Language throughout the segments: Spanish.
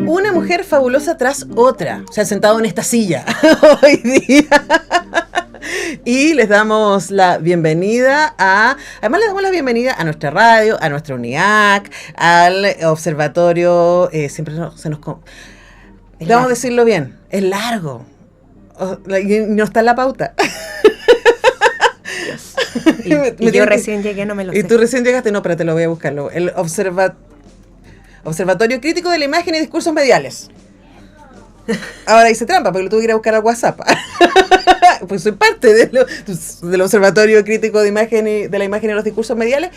Una mujer fabulosa tras otra se han sentado en esta silla hoy día. Y les damos la bienvenida además les damos la bienvenida a nuestra radio, a nuestra UNIAC, al observatorio, vamos a decirlo bien, es largo, no está en la pauta. Y yo recién llegué, no me lo sé. Y tú recién llegaste, no, pero te lo voy a buscar. El Observatorio Crítico de la Imagen y Discursos Mediales. Ahora hice trampa porque lo tuve que ir a buscar a WhatsApp. Pues soy parte del Observatorio Crítico de la Imagen y los Discursos Mediales.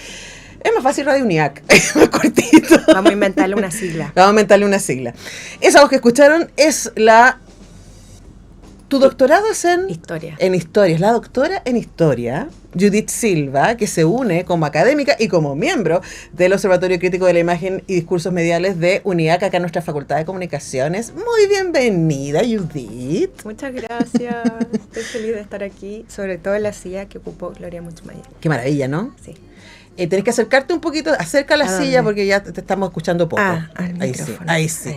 Es más fácil Radio UNIAC, es más cortito. Vamos a inventarle una sigla. Esa voz que escucharon es tu doctorado es en Historia. En Historia, es la doctora en Historia, Judith Silva, que se une como académica y como miembro del Observatorio Crítico de la Imagen y Discursos Mediales de UNIAC, acá en nuestra Facultad de Comunicaciones. Muy bienvenida, Judith. Muchas gracias, estoy feliz de estar aquí, sobre todo en la silla que ocupó Gloria Muchmayer. Qué maravilla, ¿no? Sí. Tenés que acercarte un poquito, acerca la silla porque ya te estamos escuchando poco. Al micrófono. Ahí sí.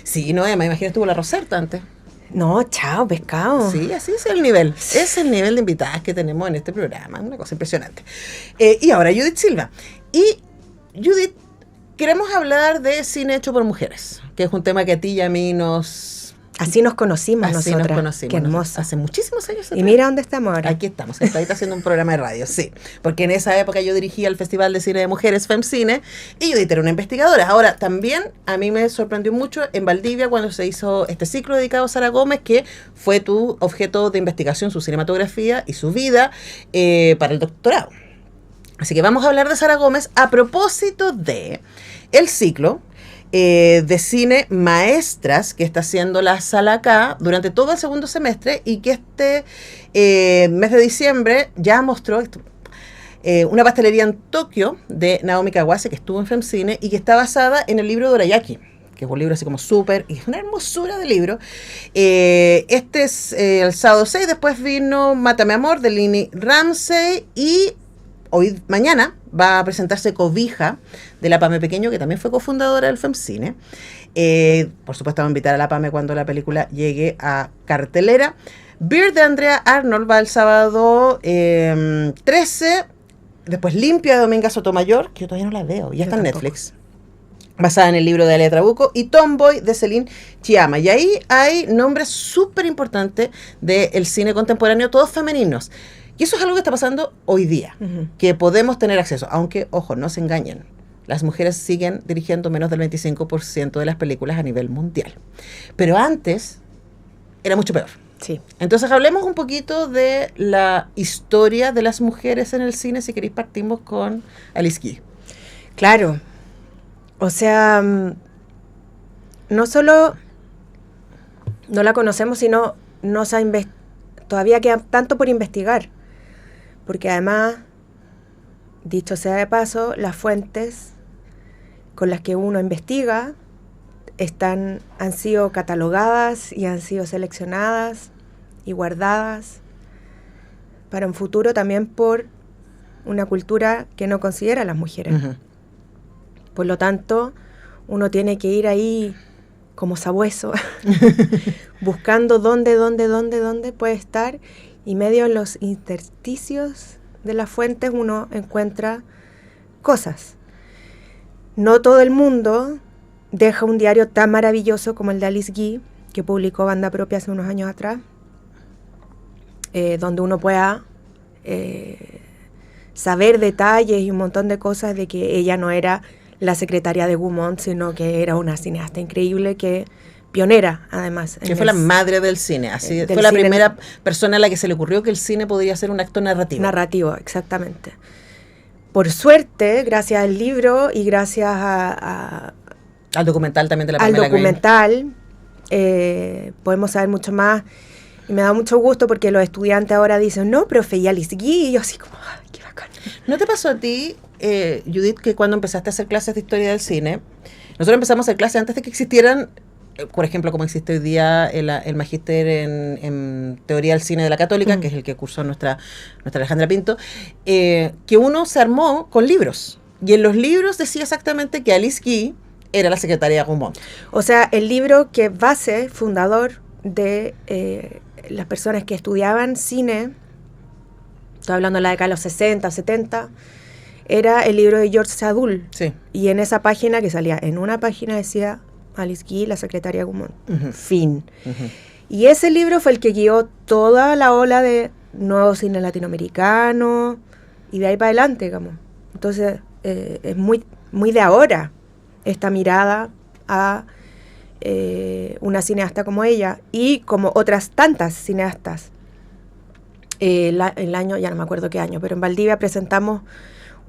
Sí, no, me imagino estuvo la Roserta antes. No, chao, pescado. Sí, así es el nivel. Es el nivel de invitadas que tenemos en este programa. Una cosa impresionante. Y ahora Judith Silva. Y Judith, queremos hablar de cine hecho por mujeres, que es un tema que a ti y a mí Así nos conocimos nosotras. Nos conocimos. Qué hermoso. Hace muchísimos años atrás. Y mira dónde estamos ahora. Aquí estamos, sentaditas haciendo un programa de radio, sí. Porque en esa época yo dirigía el Festival de Cine de Mujeres, FemCine, y Judith era una investigadora. Ahora, también a mí me sorprendió mucho en Valdivia cuando se hizo este ciclo dedicado a Sara Gómez, que fue tu objeto de investigación, su cinematografía y su vida para el doctorado. Así que vamos a hablar de Sara Gómez a propósito de el ciclo de cine Maestras que está haciendo la Sala acá durante todo el segundo semestre y que este mes de diciembre ya mostró una pastelería en Tokio de Naomi Kawase, que estuvo en FemCine y que está basada en el libro de Dorayaki, que es un libro así como súper, y es una hermosura de libro. Este es el sábado 6, después vino Mátame Amor de Lini Ramsey y mañana va a presentarse Cobija de la Pame Pequeño, que también fue cofundadora del FemCine. Por supuesto, vamos a invitar a la Pame cuando la película llegue a cartelera. Beard de Andrea Arnold va el sábado 13. Después Limpia de Dominga Sotomayor, que yo todavía no la veo, ya está en Netflix. Basada en el libro de Alia Trabuco, y Tomboy de Celine Chiyama. Y ahí hay nombres súper importantes del cine contemporáneo, todos femeninos. Y eso es algo que está pasando hoy día, que podemos tener acceso, aunque, ojo, no se engañen, las mujeres siguen dirigiendo menos del 25% de las películas a nivel mundial. Pero antes era mucho peor. Sí. Entonces hablemos un poquito de la historia de las mujeres en el cine. Si queréis partimos con Alice Guy. Claro. O sea, no solo no la conocemos, sino todavía queda tanto por investigar. Porque además, dicho sea de paso, las fuentes con las que uno investiga han sido catalogadas y han sido seleccionadas y guardadas para un futuro también por una cultura que no considera a las mujeres. Uh-huh. Por lo tanto, uno tiene que ir ahí como sabueso, buscando dónde puede estar, y medio en los intersticios de las fuentes uno encuentra cosas. No todo el mundo deja un diario tan maravilloso como el de Alice Guy, que publicó Banda Propia hace unos años atrás, donde uno pueda saber detalles y un montón de cosas de que ella no era la secretaria de Gaumont, sino que era una cineasta increíble, pionera además. Que fue la madre del cine, así fue la primera persona a la que se le ocurrió que el cine podría ser un acto narrativo. Narrativo, exactamente. Por suerte, gracias al libro y gracias al documental también de la Pamela Green, podemos saber mucho más, y me da mucho gusto porque los estudiantes ahora dicen, no, profe, y Alice Guy, y yo así como, qué bacán. ¿No te pasó a ti, Judith, que cuando empezaste a hacer clases de historia del cine, nosotros empezamos a hacer clases antes de que existieran, por ejemplo, como existe hoy día el magíster en teoría del cine de la Católica, que es el que cursó nuestra Alejandra Pinto, que uno se armó con libros, y en los libros decía exactamente que Alice Guy era la secretaria Gaumont. O sea, el libro que es base, fundador de las personas que estudiaban cine, estoy hablando de la década de los 60, 70, era el libro de George Sadoul. Sí. Y en esa página que salía, en una página decía Alice Guy, la secretaria Gaumont. Fin. Y ese libro fue el que guió toda la ola de nuevo cine latinoamericano y de ahí para adelante, digamos. Entonces, es muy, muy de ahora esta mirada a una cineasta como ella y como otras tantas cineastas. El año, ya no me acuerdo qué año, pero en Valdivia presentamos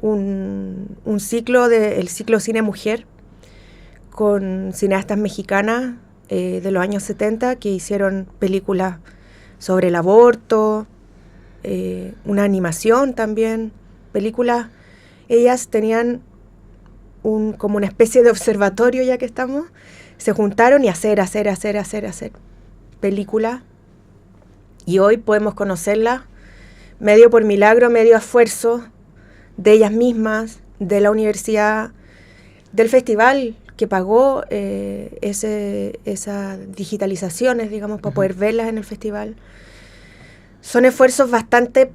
un ciclo, el ciclo Cine Mujer, con cineastas mexicanas de los años 70 que hicieron películas sobre el aborto, una animación también, películas. Ellas tenían como una especie de observatorio, ya que estamos, se juntaron y hacer películas. Y hoy podemos conocerlas medio por milagro, medio esfuerzo de ellas mismas, de la universidad, del festival que pagó esas digitalizaciones, digamos, para poder verlas en el festival. Son esfuerzos bastante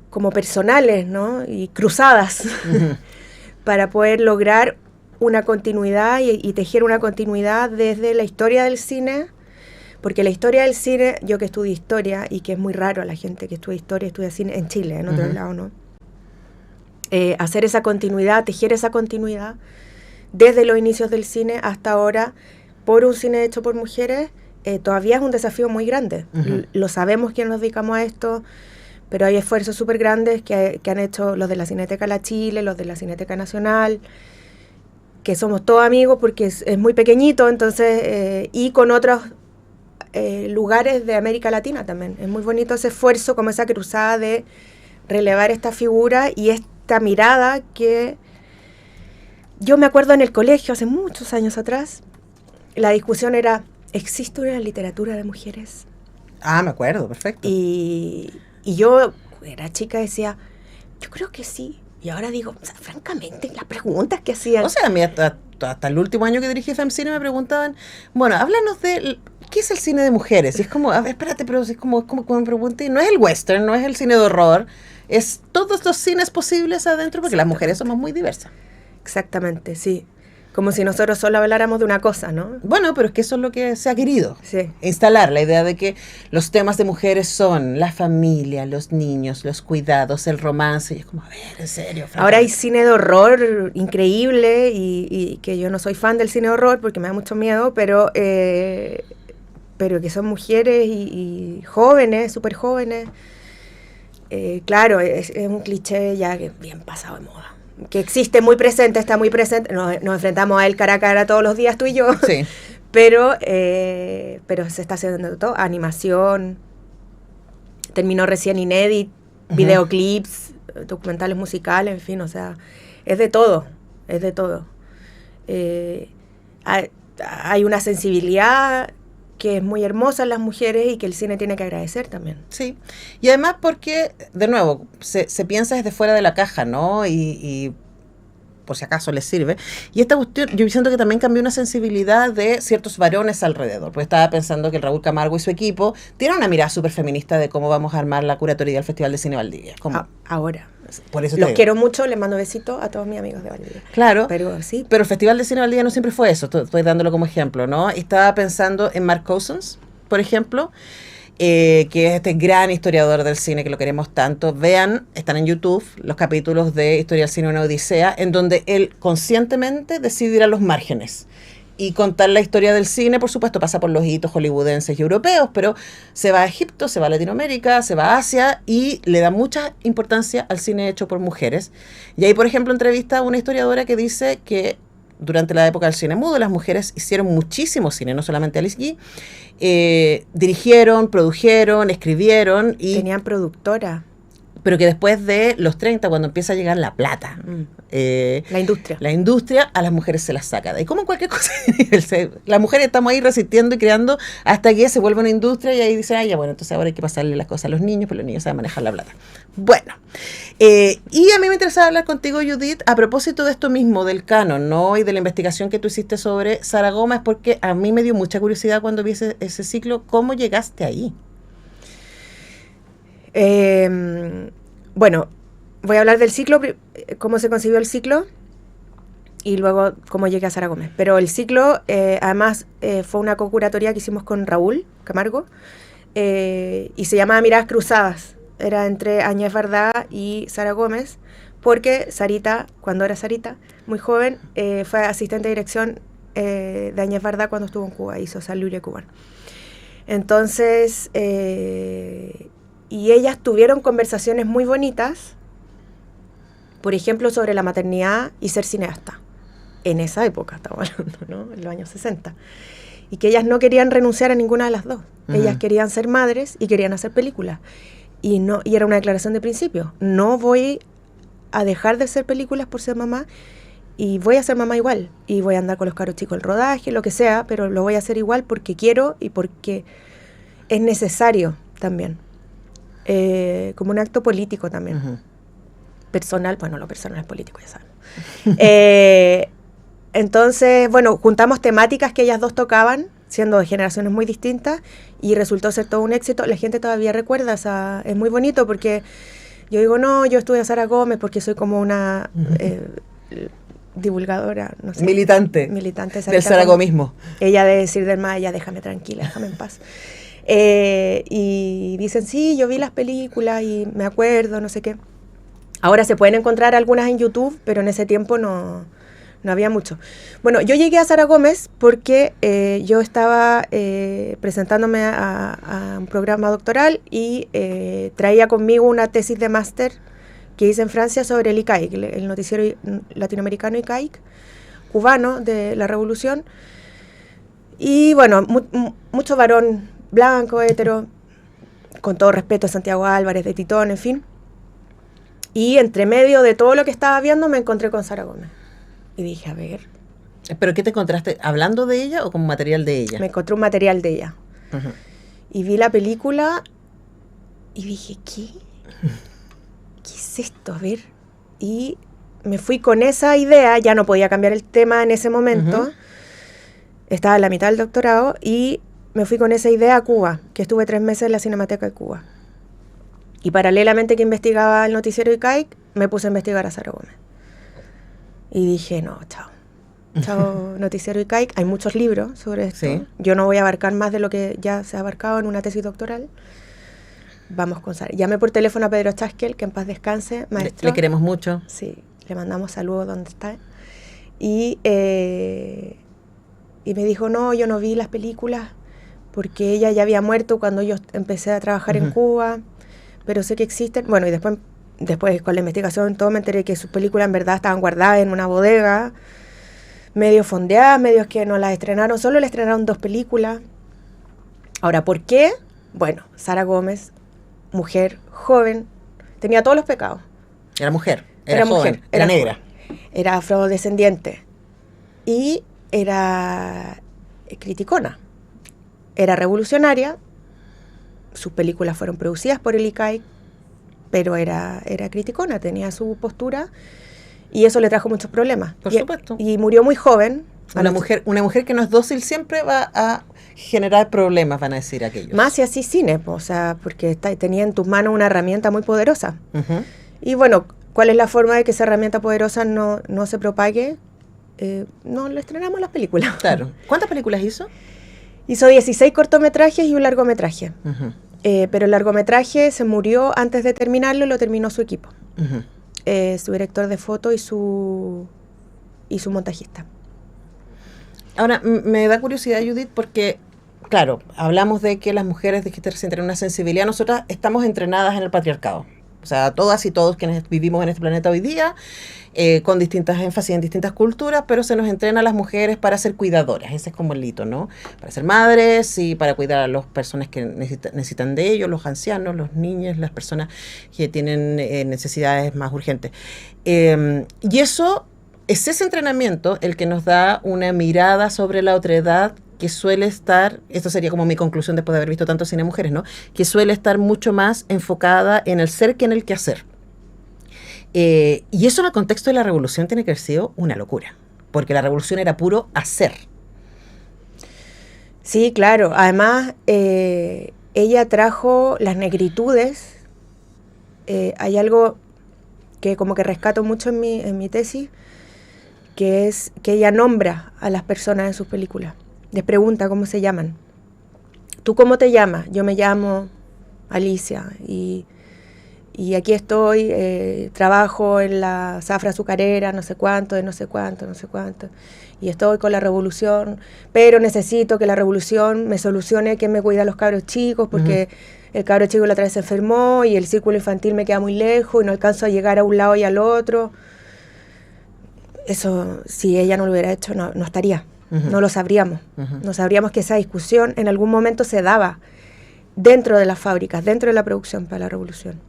como personales, ¿no? Y cruzadas para poder lograr una continuidad y tejer una continuidad desde la historia del cine, porque la historia del cine, yo que estudio historia, y que es muy raro a la gente que estudia cine en Chile, en otro lado, ¿no? Hacer esa continuidad, tejer esa continuidad desde los inicios del cine hasta ahora, por un cine hecho por mujeres, todavía es un desafío muy grande. Lo sabemos quienes nos dedicamos a esto, pero hay esfuerzos súper grandes que han hecho los de la Cineteca La Chile, los de la Cineteca Nacional, que somos todos amigos porque es muy pequeñito, entonces, y con otros lugares de América Latina también. Es muy bonito ese esfuerzo, como esa cruzada de relevar esta figura y esta mirada que yo me acuerdo en el colegio, hace muchos años atrás, la discusión era, ¿existe una literatura de mujeres? Ah, me acuerdo, perfecto. Y yo, era chica, decía, yo creo que sí. Y ahora digo, o sea, francamente, las preguntas que hacían... O sea, a mí hasta el último año que dirigí FemCine me preguntaban, bueno, háblanos de... ¿Qué es el cine de mujeres? Y es como, a ver, espérate, pero es como cuando me pregunté, no es el western, no es el cine de horror, es todos los cines posibles adentro, porque las mujeres somos muy diversas. Exactamente, sí. Como si nosotros solo habláramos de una cosa, ¿no? Bueno, pero es que eso es lo que se ha querido. Sí. Instalar la idea de que los temas de mujeres son la familia, los niños, los cuidados, el romance. Y es como, a ver, en serio. Ahora hay cine de horror increíble y que yo no soy fan del cine de horror porque me da mucho miedo, pero que son mujeres y jóvenes, súper jóvenes. Claro, es un cliché ya que bien pasado de moda. Que existe, muy presente, está muy presente. Nos enfrentamos a él cara a cara todos los días, tú y yo. Sí. Pero se está haciendo todo. Animación. Terminó recién Inédit. Videoclips, documentales musicales, en fin, o sea, es de todo. Es de todo. Hay una sensibilidad que es muy hermosa en las mujeres y que el cine tiene que agradecer también. Sí, y además porque, de nuevo, se piensa desde fuera de la caja, ¿no? Y por si acaso les sirve. Y esta cuestión, yo siento que también cambió una sensibilidad de ciertos varones alrededor, porque estaba pensando que el Raúl Camargo y su equipo tienen una mirada súper feminista de cómo vamos a armar la curatoría del Festival de Cine Valdivia. Ahora. Por eso los quiero mucho, les mando besitos a todos mis amigos de Valdivia. Claro, pero sí. Pero el Festival de Cine Valdivia no siempre fue eso, estoy dándolo como ejemplo, ¿no? Estaba pensando en Mark Cousins, por ejemplo, que es este gran historiador del cine que lo queremos tanto. Vean, están en YouTube los capítulos de Historia del Cine, una odisea, en donde él conscientemente decide ir a los márgenes y contar la historia del cine. Por supuesto pasa por los hitos hollywoodenses y europeos, pero se va a Egipto, se va a Latinoamérica, se va a Asia y le da mucha importancia al cine hecho por mujeres. Y ahí, por ejemplo, entrevista a una historiadora que dice que durante la época del cine mudo las mujeres hicieron muchísimo cine, no solamente Alice Guy, dirigieron, produjeron, escribieron y... Tenían productora. pero que después de los 30, cuando empieza a llegar la plata, La industria. a las mujeres se las saca de ahí, como en cualquier cosa. Las mujeres estamos ahí resistiendo y creando hasta que se vuelve una industria y ahí dice, ay, ya bueno, entonces ahora hay que pasarle las cosas a los niños, pero los niños saben manejar la plata. Bueno, y a mí me interesaba hablar contigo, Judith, a propósito de esto mismo, del canon, ¿no? Y de la investigación que tú hiciste sobre Sara Gómez, porque a mí me dio mucha curiosidad cuando vi ese ciclo. ¿Cómo llegaste ahí? Bueno, voy a hablar del ciclo, cómo se concibió el ciclo y luego cómo llegué a Sara Gómez. Pero el ciclo, además, fue una co-curatoría que hicimos con Raúl Camargo y se llamaba Miradas Cruzadas. Era entre Áñez Bardá y Sara Gómez, porque Sarita, cuando era Sarita, muy joven, fue asistente de dirección de Áñez Bardá cuando estuvo en Cuba, hizo San Luis cubano. Entonces, y ellas tuvieron conversaciones muy bonitas, por ejemplo, sobre la maternidad y ser cineasta. En esa época, estamos hablando, ¿no? En los años 60. Y que ellas no querían renunciar a ninguna de las dos. Ellas querían ser madres y querían hacer películas. Y era una declaración de principio. No voy a dejar de hacer películas por ser mamá y voy a ser mamá igual. Y voy a andar con los caros chicos el rodaje, lo que sea, pero lo voy a hacer igual porque quiero y porque es necesario también. Como un acto político también. Personal, bueno, lo personal es político, ya saben. Entonces, bueno, juntamos temáticas que ellas dos tocaban, siendo de generaciones muy distintas, y resultó ser todo un éxito. La gente todavía recuerda, es muy bonito porque yo digo, no, yo estudié a Sara Gómez porque soy como una divulgadora, no sé. Militante del saragomismo. Ella debe decir del más, ella déjame tranquila, déjame en paz. Y dicen, sí, yo vi las películas y me acuerdo, no sé qué. Ahora se pueden encontrar algunas en YouTube, pero en ese tiempo no había mucho. Bueno, yo llegué a Sara Gómez porque yo estaba presentándome a un programa doctoral y traía conmigo una tesis de máster que hice en Francia sobre el ICAIC, el noticiero latinoamericano ICAIC, cubano de la Revolución. Y bueno, mucho varón blanco, hetero, con todo respeto a Santiago Álvarez, de Titón, en fin. Y entre medio de todo lo que estaba viendo me encontré con Sara Gómez. Y dije, a ver. ¿Pero qué te encontraste? ¿Hablando de ella o como material de ella? Me encontré un material de ella. Y vi la película y dije, ¿qué? ¿Qué es esto? A ver. Y me fui con esa idea, ya no podía cambiar el tema en ese momento. Estaba en la mitad del doctorado y me fui con esa idea a Cuba, que estuve 3 meses en la Cinemateca de Cuba. Y paralelamente que investigaba el noticiero ICAIC, me puse a investigar a Sara Gómez. Y dije, no, chao. Chao, noticiero ICAIC. Hay muchos libros sobre esto. Sí. Yo no voy a abarcar más de lo que ya se ha abarcado en una tesis doctoral. Vamos con Sara. Llamé por teléfono a Pedro Chaskel, que en paz descanse, maestro. Le queremos mucho. Sí, le mandamos saludos donde está. Y me dijo, no, yo no vi las películas porque ella ya había muerto cuando yo empecé a trabajar en Cuba, pero sé que existen. Bueno, y después con la investigación todo me enteré que sus películas en verdad estaban guardadas en una bodega, medio fondeadas, medios que no las estrenaron, solo le estrenaron 2 películas. Ahora, ¿por qué? Bueno, Sara Gómez, mujer, joven, tenía todos los pecados. Era mujer, era joven, mujer, era negra. Joven, era afrodescendiente y era criticona. Era revolucionaria, sus películas fueron producidas por el ICAIC, pero era criticona, tenía su postura y eso le trajo muchos problemas. Por supuesto. Y murió muy joven. Una mujer que no es dócil siempre va a generar problemas, van a decir aquellos. Más si así cine, o sea, porque tenía en tus manos una herramienta muy poderosa. Y bueno, ¿cuál es la forma de que esa herramienta poderosa no se propague? No le estrenamos las películas. Claro. ¿Cuántas películas hizo? Hizo 16 cortometrajes y un largometraje. Pero el largometraje se murió antes de terminarlo y lo terminó su equipo. Su director de foto y su montajista. Ahora, me da curiosidad, Judith, porque, claro, hablamos de que las mujeres, dijiste recién, tienen una sensibilidad. Nosotras estamos entrenadas en el patriarcado. O O sea, todas y todos quienes vivimos en este planeta hoy día, con distintas énfasis en distintas culturas, pero se nos entrena a las mujeres para ser cuidadoras. Ese es como el hito, ¿no? Para ser madres y para cuidar a las personas que necesitan de ellos, los ancianos, los niños, las personas que tienen necesidades más urgentes. Y eso es ese entrenamiento el que nos da una mirada sobre la otredad que suele estar, esto sería como mi conclusión después de haber visto tanto cine de mujeres, ¿no? Que suele estar mucho más enfocada en el ser que en el quehacer. Y eso en el contexto de la revolución tiene que haber sido una locura, porque la revolución era puro hacer. Sí, claro. Además, ella trajo las negritudes. Hay algo que como que rescato mucho en mi tesis, que es que ella nombra a las personas en sus películas. Les pregunta cómo se llaman. ¿Tú cómo te llamas? Yo me llamo Alicia y aquí estoy, trabajo en la zafra azucarera, no sé cuánto, y estoy con la revolución, pero necesito que la revolución me solucione que me cuida a los cabros chicos, porque el cabro chico la otra vez se enfermó y el círculo infantil me queda muy lejos y no alcanzo a llegar a un lado y al otro. Eso, si ella no lo hubiera hecho, no estaría. No lo sabríamos. No sabríamos que esa discusión en algún momento se daba dentro de las fábricas, dentro de la producción para la revolución.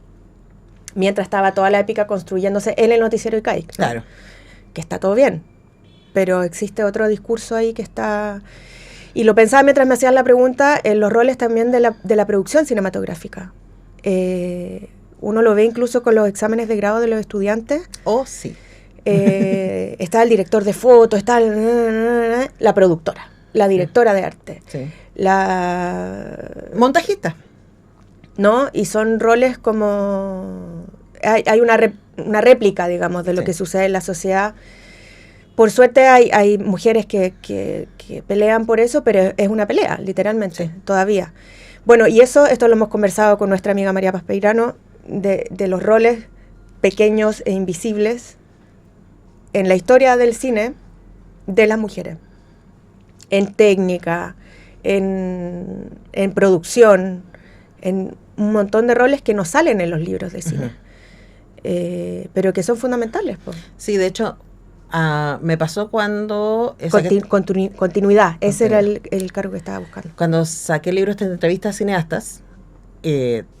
Mientras estaba toda la épica construyéndose en el noticiero ICAIC, ¿no? Claro. Que está todo bien, pero existe otro discurso ahí que está... Y lo pensaba mientras me hacían la pregunta en los roles también de la producción cinematográfica. Uno lo ve incluso con los exámenes de grado de los estudiantes. Oh, sí. Está el director de foto, está la productora, la directora de arte, Sí. la Montajista. ¿no? Y son roles como... Hay una réplica, digamos, de lo Sí. que sucede en la sociedad. Por suerte hay mujeres que pelean por eso, pero es una pelea, literalmente, Sí. todavía. Bueno, y esto lo hemos conversado con nuestra amiga María Paz Peirano, de los roles pequeños e invisibles en la historia del cine de las mujeres. En técnica, en producción, en un montón de roles que no salen en los libros de cine, pero que son fundamentales. Po. Sí, de hecho, me pasó cuando... Continuidad, ese era el cargo que estaba buscando. Cuando saqué libros de entrevistas a cineastas,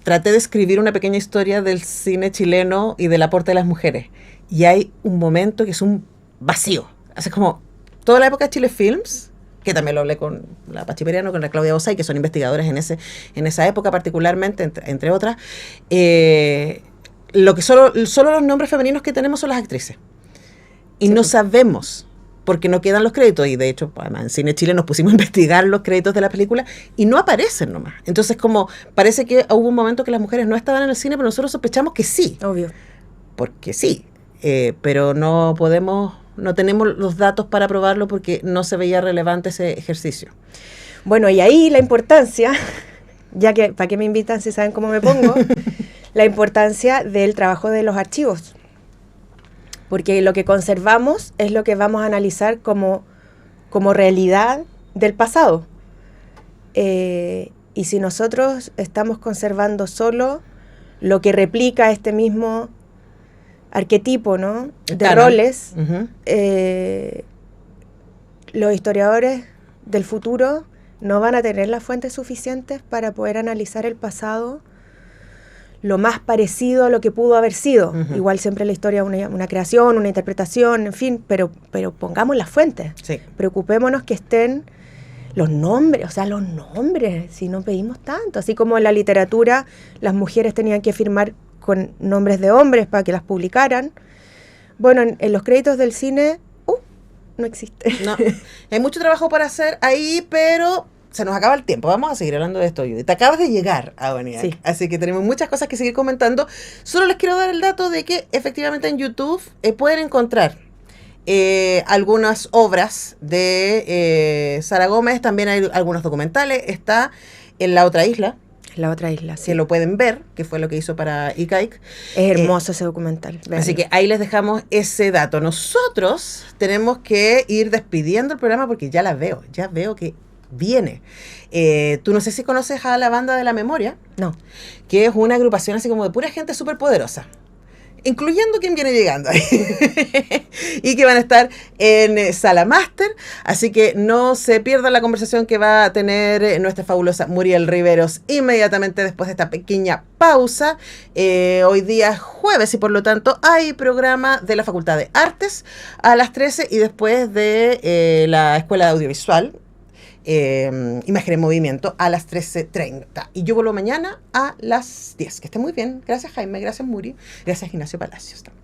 traté de escribir una pequeña historia del cine chileno y del aporte de las mujeres. Y hay un momento que es un vacío. Así como toda la época de Chile Films, que también lo hablé con la Pachi Periano, con la Claudia Bosay, que son investigadoras en esa época particularmente, entre otras. Lo que solo los nombres femeninos que tenemos son las actrices. Y Sí, no pues. sabemos, porque no quedan los créditos. Y de hecho, además, en Cine Chile nos pusimos a investigar los créditos de la película y no aparecen nomás. Entonces, como parece que hubo un momento que las mujeres no estaban en el cine, pero nosotros sospechamos que sí. Obvio. Porque sí. Pero no tenemos los datos para probarlo porque no se veía relevante ese ejercicio. Bueno, y ahí la importancia, ya que, ¿para qué me invitan si saben cómo me pongo? La importancia del trabajo de los archivos. Porque lo que conservamos es lo que vamos a analizar como realidad del pasado. Y si nosotros estamos conservando solo lo que replica este mismo arquetipo, ¿no? de Canon. roles, Uh-huh. Los historiadores del futuro no van a tener las fuentes suficientes para poder analizar el pasado lo más parecido a lo que pudo haber sido. Uh-huh. Igual siempre la historia es una creación, una interpretación, en fin, pero pongamos las fuentes. Sí. Preocupémonos que estén los nombres, si no pedimos tanto. Así como en la literatura las mujeres tenían que firmar con nombres de hombres para que las publicaran. Bueno, en los créditos del cine, no existe. No, hay mucho trabajo para hacer ahí, pero se nos acaba el tiempo. Vamos a seguir hablando de esto, Judith. Acabas de llegar a ONIAC, Sí. así que tenemos muchas cosas que seguir comentando. Solo les quiero dar el dato de que efectivamente en YouTube pueden encontrar algunas obras de Sara Gómez. También hay algunos documentales. Está en La Otra Isla, La otra isla, sí. que lo pueden ver, que fue lo que hizo para ICAIC. Es hermoso ese documental. Así véanlo. que ahí les dejamos ese dato. Nosotros tenemos que ir despidiendo el programa porque ya veo que viene. Tú no sé si conoces a la Banda de la Memoria, No. que es una agrupación así como de pura gente súper poderosa, incluyendo quien viene llegando ahí. Y que van a estar en Sala Máster, así que no se pierdan la conversación que va a tener nuestra fabulosa Muriel Riveros inmediatamente después de esta pequeña pausa. Hoy día es jueves y por lo tanto hay programa de la Facultad de Artes a las 13 y después de la Escuela de Audiovisual, Imagen en Movimiento, a las 13:30. Y yo vuelvo mañana a las 10. Que esté muy bien. Gracias, Jaime. Gracias, Muri. Gracias, Ignacio Palacios también.